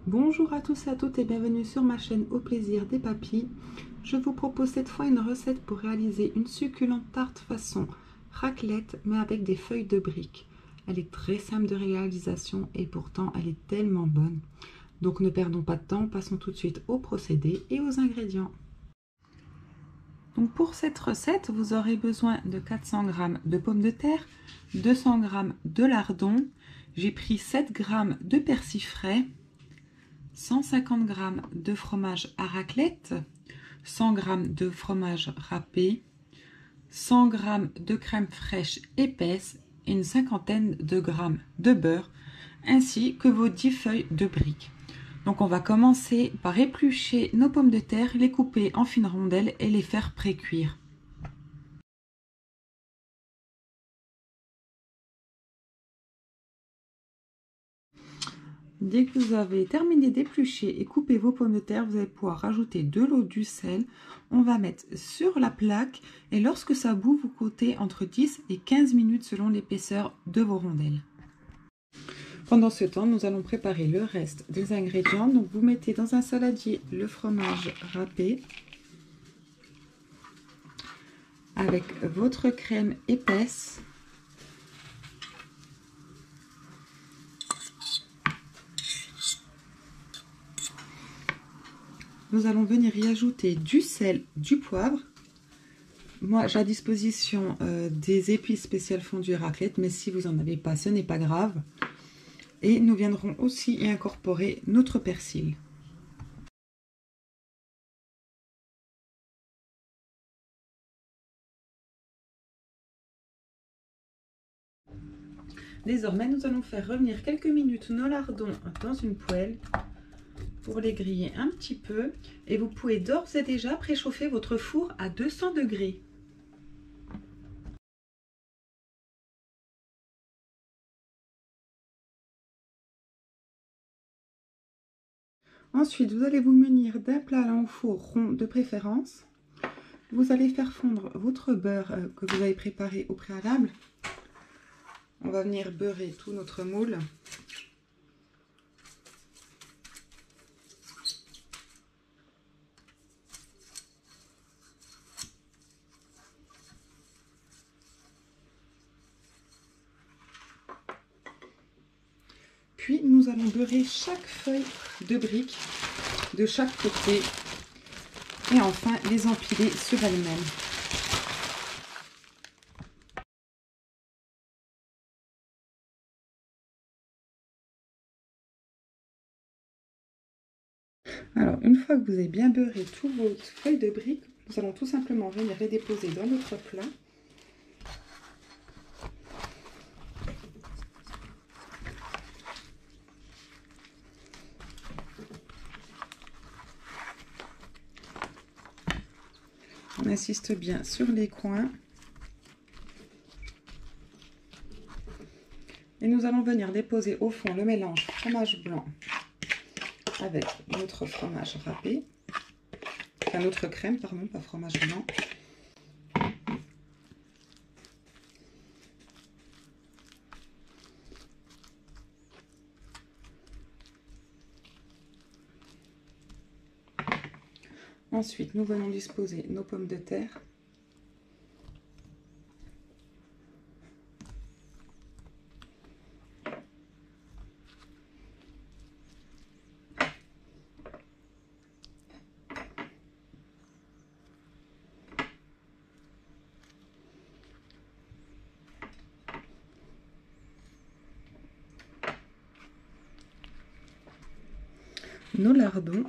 Bonjour à tous et à toutes et bienvenue sur ma chaîne Au plaisir des papilles. Je vous propose cette fois une recette pour réaliser une succulente tarte façon raclette mais avec des feuilles de briques. Elle est très simple de réalisation et pourtant elle est tellement bonne. Donc ne perdons pas de temps, passons tout de suite au procédé et aux ingrédients. Donc pour cette recette, vous aurez besoin de 400 g de pommes de terre, 200 g de lardons, j'ai pris 7 g de persil frais, 150 g de fromage à raclette, 100 g de fromage râpé, 100 g de crème fraîche épaisse et une cinquantaine de grammes de beurre, ainsi que vos 10 feuilles de briques. Donc on va commencer par éplucher nos pommes de terre, les couper en fines rondelles et les faire pré-cuire. Dès que vous avez terminé d'éplucher et couper vos pommes de terre, vous allez pouvoir rajouter de l'eau, du sel. On va mettre sur la plaque et lorsque ça bout, vous côtez entre 10 et 15 minutes selon l'épaisseur de vos rondelles. Pendant ce temps, nous allons préparer le reste des ingrédients. Donc vous mettez dans un saladier le fromage râpé avec votre crème épaisse. Nous allons venir y ajouter du sel, du poivre. Moi, j'ai à disposition des épices spéciales fondues raclette, mais si vous n'en avez pas, ce n'est pas grave. Et nous viendrons aussi y incorporer notre persil. Désormais, nous allons faire revenir quelques minutes nos lardons dans une poêle pour les griller un petit peu. Et vous pouvez d'ores et déjà préchauffer votre four à 200 degrés. Ensuite, vous allez vous munir d'un plat en four rond de préférence. Vous allez faire fondre votre beurre que vous avez préparé au préalable. On va venir beurrer tout notre moule. Puis nous allons beurrer chaque feuille de brique de chaque côté et enfin les empiler sur elles-mêmes. Alors une fois que vous avez bien beurré toutes vos feuilles de briques, nous allons tout simplement venir les déposer dans notre plat. On insiste bien sur les coins. Et nous allons venir déposer au fond le mélange fromage blanc avec notre fromage râpé. Enfin notre crème, pardon, pas fromage blanc. Ensuite, nous venons disposer nos pommes de terre. Nos lardons.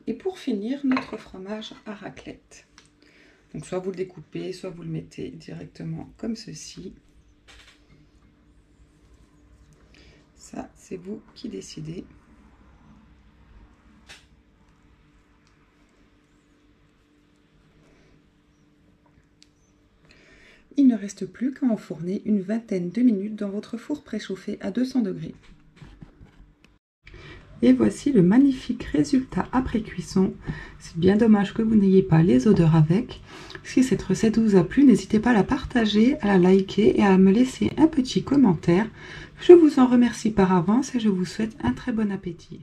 Et pour finir, notre fromage à raclette. Donc soit vous le découpez, soit vous le mettez directement comme ceci. Ça, c'est vous qui décidez. Il ne reste plus qu'à enfourner une vingtaine de minutes dans votre four préchauffé à 200 degrés. Et voici le magnifique résultat après cuisson. C'est bien dommage que vous n'ayez pas les odeurs avec. Si cette recette vous a plu, n'hésitez pas à la partager, à la liker et à me laisser un petit commentaire. Je vous en remercie par avance et je vous souhaite un très bon appétit.